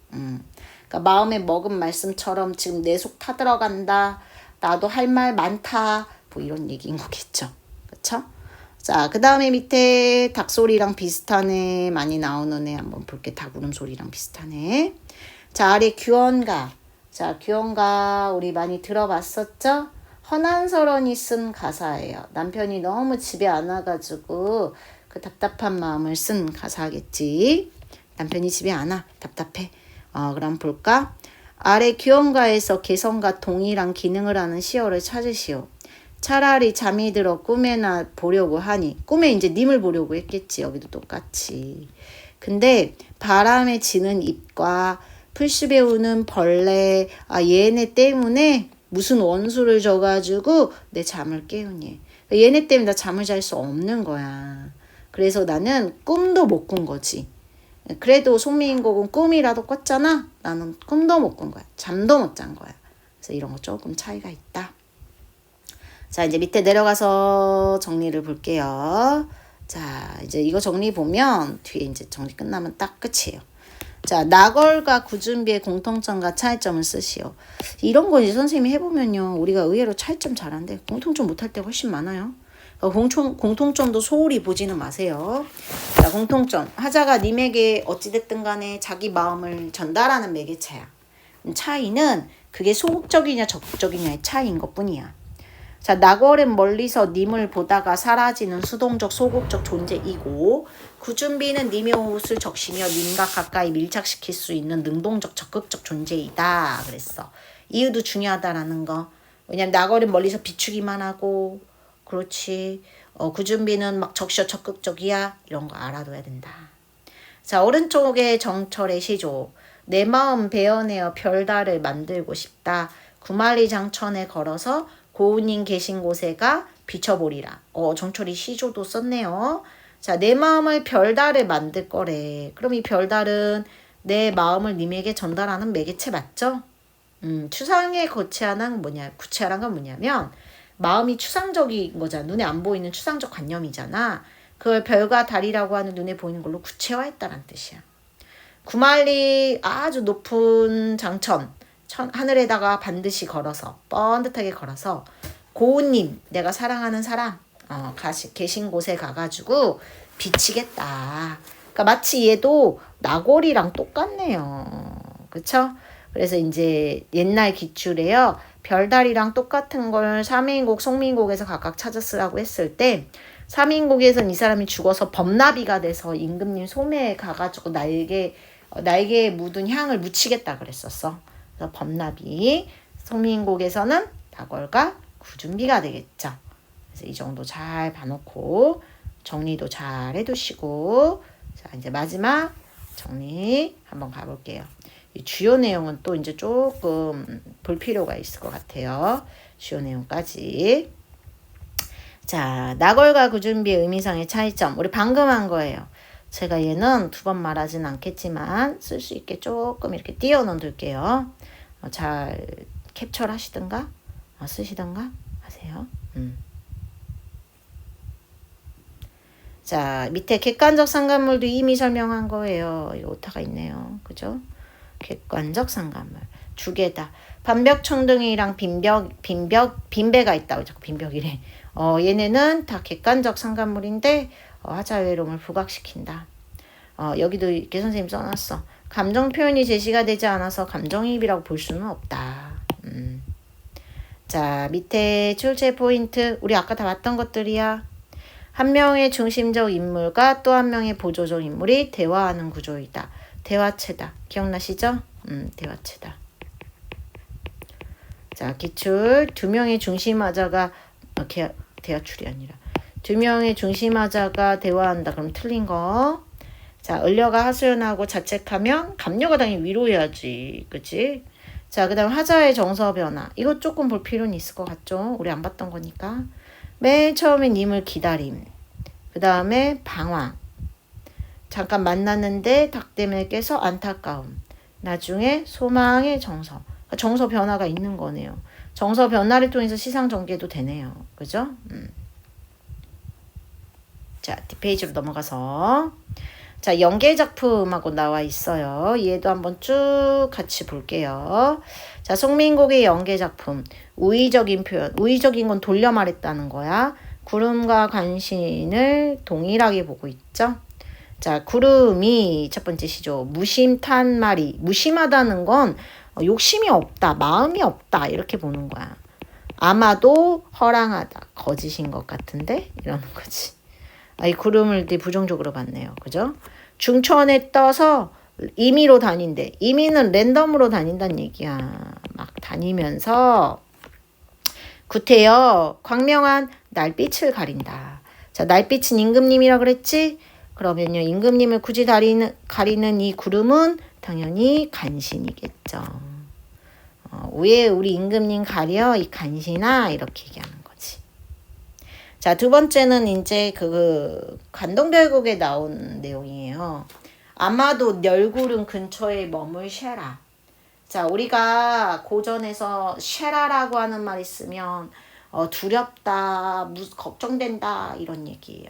그러니까 마음에 먹은 말씀처럼 지금 내 속 타들어간다. 나도 할 말 많다. 뭐 이런 얘기인 거겠죠. 그쵸? 자, 그 다음에 밑에 닭소리랑 비슷한 애 많이 나오는 애 한번 볼게. 닭 울음소리랑 비슷한 애. 자, 아래 규언가. 자, 규언가 우리 많이 들어봤었죠? 허난설원이 쓴 가사예요. 남편이 너무 집에 안 와가지고 그 답답한 마음을 쓴 가사겠지. 남편이 집에 안 와. 답답해. 그럼 볼까? 아래 규언가에서 개성과 동일한 기능을 하는 시어를 찾으시오. 차라리 잠이 들어 꿈에나 보려고 하니. 꿈에 이제 님을 보려고 했겠지. 여기도 똑같이. 근데 바람에 지는 잎과 풀숲에 우는 벌레, 얘네 때문에 무슨 원수를 져가지고 내 잠을 깨우니. 얘네 때문에 나 잠을 잘 수 없는 거야. 그래서 나는 꿈도 못 꾼 거지. 그래도 송미인곡은 꿈이라도 꿨잖아. 나는 꿈도 못 꾼 거야. 잠도 못 잔 거야. 그래서 이런 거 조금 차이가 있다. 자, 이제 밑에 내려가서 정리를 볼게요. 자, 이제 이거 정리 보면 뒤에 이제 정리 끝나면 딱 끝이에요. 자, 나걸과 구준비의 공통점과 차이점을 쓰시오. 이런 거 이제 선생님이 해보면요. 우리가 의외로 차이점 잘한대. 공통점 못할 때가 훨씬 많아요. 공통점도 소홀히 보지는 마세요. 자, 공통점. 하자가 님에게 어찌됐든 간에 자기 마음을 전달하는 매개체야. 차이는 그게 소극적이냐 적극적이냐의 차이인 것 뿐이야. 자, 나걸은 멀리서 님을 보다가 사라지는 수동적 소극적 존재이고, 구준비는 님의 옷을 적시며 님과 가까이 밀착시킬 수 있는 능동적 적극적 존재이다. 그랬어. 이유도 중요하다라는 거. 왜냐면 나걸은 멀리서 비추기만 하고, 그렇지. 구준비는 막 적셔 적극적이야. 이런 거 알아둬야 된다. 자, 오른쪽에 정철의 시조. 내 마음 베어내어 별달을 만들고 싶다. 구만리 장천에 걸어서 고운님 계신 곳에가 비춰보리라. 정철이 시조도 썼네요. 자, 내 마음을 별달을 만들 거래. 그럼 이 별달은 내 마음을 님에게 전달하는 매개체 맞죠? 추상의 구체화란 건 뭐냐면 마음이 추상적인 거잖아. 눈에 안 보이는 추상적 관념이잖아. 그걸 별과 달이라고 하는 눈에 보이는 걸로 구체화했다는 뜻이야. 구만리 아주 높은 장천, 하늘에다가 반드시 걸어서, 뻔듯하게 걸어서 고운님, 내가 사랑하는 사람 계신 곳에 가가지고 비치겠다. 그러니까 마치 얘도 나골이랑 똑같네요. 그쵸? 그래서 이제 옛날 기출에요. 별달이랑 똑같은 걸 삼인곡, 송민곡에서 각각 찾아 쓰라고 했을 때 삼인곡에서는 이 사람이 죽어서 범나비가 돼서 임금님 소매에 가가지고 날개에 묻은 향을 묻히겠다 그랬었어. 그래서 범나비. 송민곡에서는 나걸과 구준비가 되겠죠. 그래서 이 정도 잘 봐놓고 정리도 잘 해두시고, 자, 이제 마지막 정리 한번 가볼게요. 이 주요 내용은 또 이제 조금 볼 필요가 있을 것 같아요. 주요 내용까지. 자, 나걸과 구준비의 의미상의 차이점. 우리 방금 한 거예요. 제가 얘는 두 번 말하진 않겠지만 쓸 수 있게 조금 이렇게 띄워 놓을게요. 잘 캡처를 하시든가 쓰시든가 하세요. 자, 밑에 객관적 상관물도 이미 설명한 거예요. 이 오타가 있네요. 그죠? 객관적 상관물. 두 개다. 반벽청둥이랑 빈배가 있다고 자꾸 빈벽이래. 얘네는 다 객관적 상관물인데 하자회로움을 부각시킨다. 여기도 이렇게 선생님 써놨어. 감정 표현이 제시가 되지 않아서 감정이입이라고 볼 수는 없다. 자, 밑에 출제 포인트. 우리 아까 다 봤던 것들이야. 한 명의 중심적 인물과 또 한 명의 보조적 인물이 대화하는 구조이다. 대화체다. 기억나시죠? 대화체다. 자, 기출. 두 명의 중심하자가 대화출이 아니라 두 명의 중심하자가 대화한다. 그럼 틀린 거. 자, 을려가 하소연하고 자책하면 감려가 당연히 위로해야지. 그치? 자, 그 다음 하자의 정서 변화. 이거 조금 볼 필요는 있을 것 같죠? 우리 안 봤던 거니까. 맨 처음에 님을 기다림. 그 다음에 방황. 잠깐 만났는데 닭 때문에 깨서 안타까움. 나중에 소망의 정서. 정서 변화가 있는 거네요. 정서 변화를 통해서 시상 전개도 되네요. 그죠? 자, 뒷페이지로 넘어가서. 자, 연계작품하고 나와 있어요. 얘도 한번 쭉 같이 볼게요. 자, 송민곡의 연계작품. 우의적인 표현. 우의적인 건 돌려 말했다는 거야. 구름과 간신을 동일하게 보고 있죠. 자, 구름이 첫 번째 시죠. 무심탄말이. 무심하다는 건 욕심이 없다. 마음이 없다. 이렇게 보는 거야. 아마도 허랑하다. 거짓인 것 같은데? 이러는 거지. 이 구름을 되게 부정적으로 봤네요. 그죠? 중천에 떠서 임의로 다닌대. 임의는 랜덤으로 다닌다는 얘기야. 막 다니면서 구태여 광명한 날빛을 가린다. 자, 날빛은 임금님이라 그랬지? 그러면요, 임금님을 굳이 가리는 이 구름은 당연히 간신이겠죠. 왜 우리 임금님 가려? 이 간신아? 이렇게 얘기하는 거지. 자, 두 번째는 이제 관동별곡에 나온 내용이에요. 아마도 멸구름 근처에 머물쉐라. 자, 우리가 고전에서 쉐라라고 하는 말 있으면 두렵다, 걱정된다 이런 얘기예요.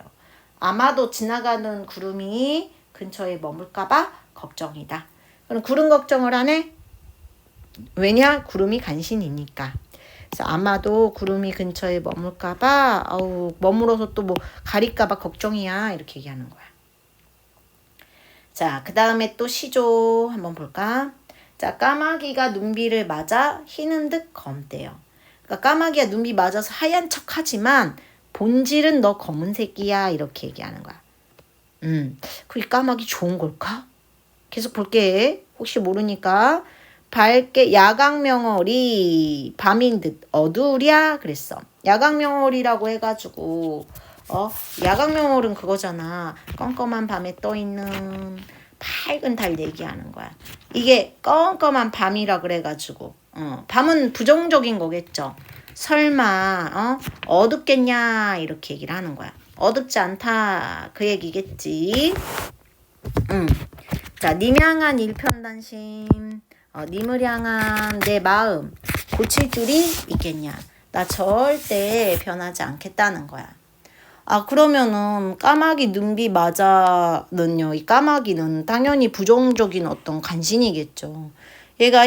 아마도 지나가는 구름이 근처에 머물까봐 걱정이다. 그럼 구름 걱정을 하네? 왜냐? 구름이 간신이니까. 그래서 아마도 구름이 근처에 머물까봐 머물어서 또 뭐 가릴까봐 걱정이야 이렇게 얘기하는 거야. 자, 그 다음에 또 시조 한번 볼까? 자, 까마귀가 눈비를 맞아 희는 듯 검대요. 그러니까 까마귀가 눈비 맞아서 하얀 척 하지만 본질은 너 검은색이야 이렇게 얘기하는 거야. 그 까마귀 좋은 걸까? 계속 볼게. 혹시 모르니까. 밝게 야광명월이 밤인 듯 어두우랴 그랬어. 야광명월이라고 해가지고 야광명월은 그거잖아. 껌껌한 밤에 떠있는 밝은 달 얘기하는 거야. 이게 껌껌한 밤이라 그래가지고 밤은 부정적인 거겠죠. 설마 어둡겠냐 이렇게 얘기를 하는 거야. 어둡지 않다 그 얘기겠지. 자, 님 향한 일편단심. 님을 향한 내 마음 고칠 줄이 있겠냐. 나 절대 변하지 않겠다는 거야. 그러면은 까마귀 눈비 맞아는요. 이 까마귀는 당연히 부정적인 어떤 간신이겠죠. 얘가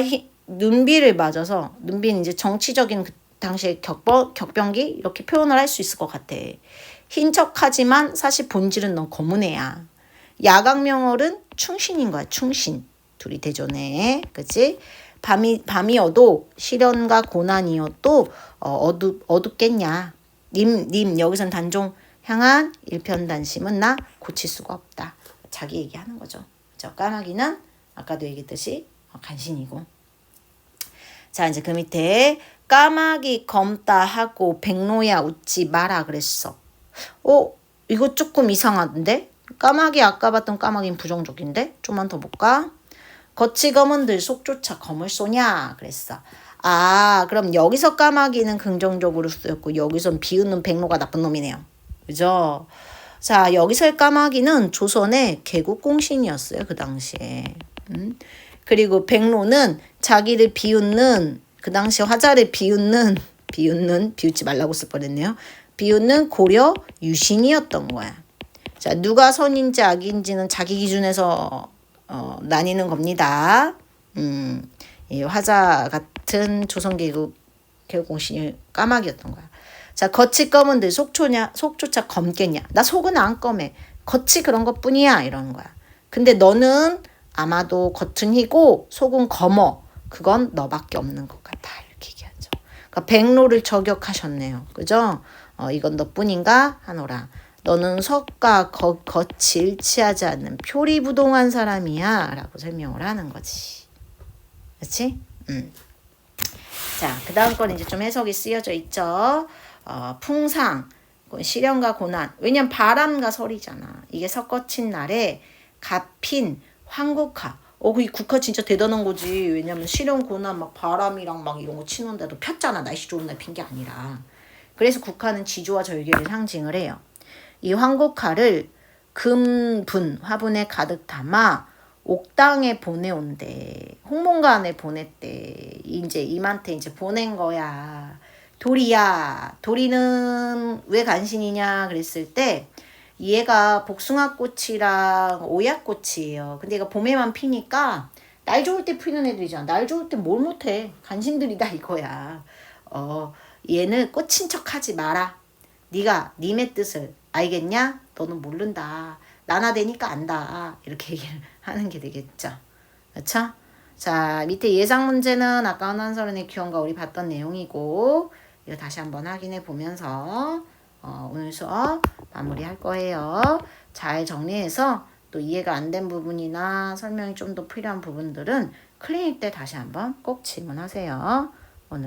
눈비를 맞아서 눈비는 이제 정치적인 그 당시에 격변기 이렇게 표현을 할 수 있을 것 같아. 흰 척하지만 사실 본질은 넌 검은 애야. 야광명월은 충신인 거야. 충신. 둘이 대전에. 그치? 밤이어도 시련과 고난이어도 어둡겠냐. 님 여기선 단종 향한 일편단심은 나 고칠 수가 없다. 자기 얘기하는 거죠. 저 까마귀는 아까도 얘기했듯이 간신이고. 자, 이제 그 밑에 까마귀 검다 하고 백로야 웃지 마라 그랬어. 이거 조금 이상한데? 까마귀 아까 봤던 까마귀는 부정적인데? 좀만 더 볼까? 겉이 검은들 속조차 검을 쏘냐 그랬어. 그럼 여기서 까마귀는 긍정적으로 쓰였고 여기선 비웃는 백로가 나쁜 놈이네요. 그죠? 자, 여기서의 까마귀는 조선의 개국공신이었어요. 그 당시에. 그리고 백로는 자기를 비웃는 그 당시 화자를 비웃지 말라고 쓸 뻔했네요. 비웃는 고려 유신이었던 거야. 자, 누가 선인지 악인지는 자기 기준에서 나뉘는 겁니다. 이 화자 같은 조선개국공신이 까마귀였던 거야. 자, 겉이 검은데 속조차 검겠냐? 나 속은 안 검해. 겉이 그런 것뿐이야. 이러는 거야. 근데 너는 아마도 겉은 희고 속은 검어. 그건 너밖에 없는 것 같아. 이렇게 얘기하죠. 그러니까 백로를 저격하셨네요. 그죠? 이건 너뿐인가 하노라. 너는 속과 겉이 일치하지 않는 표리부동한 사람이야. 라고 설명을 하는 거지. 그렇지? 자, 그 다음 건 이제 좀 해석이 쓰여져 있죠. 풍상, 시련과 고난. 왜냐면 바람과 설이잖아. 이게 섞어친 날에 가핀, 황국하. 그 국화 진짜 대단한 거지. 왜냐면 시련, 고난, 막 바람이랑 막 이런 거 치는데도 폈잖아. 날씨 좋은 날 핀 게 아니라. 그래서 국화는 지조와 절개를 상징을 해요. 이 황국화를 금분, 화분에 가득 담아 옥당에 보내온대. 홍문관에 보냈대. 이제 임한테 이제 보낸 거야. 도리야. 도리는 왜 간신이냐 그랬을 때 얘가 복숭아꽃이랑 오약꽃이에요. 근데 얘가 봄에만 피니까 날 좋을 때 피는 애들이잖아. 날 좋을 때 뭘 못해. 간신들이다 이거야. 얘는 꽃인 척 하지 마라. 네가 님의 뜻을 알겠냐? 너는 모른다. 나나되니까 안다. 이렇게 얘기를 하는 게 되겠죠. 그렇죠? 자, 밑에 예상 문제는 아까 한한서른의 기원과 우리 봤던 내용이고 이거 다시 한번 확인해 보면서 오늘 수업 마무리할 거예요. 잘 정리해서 또 이해가 안 된 부분이나 설명이 좀 더 필요한 부분들은 클리닉 때 다시 한번 꼭 질문하세요. 오늘은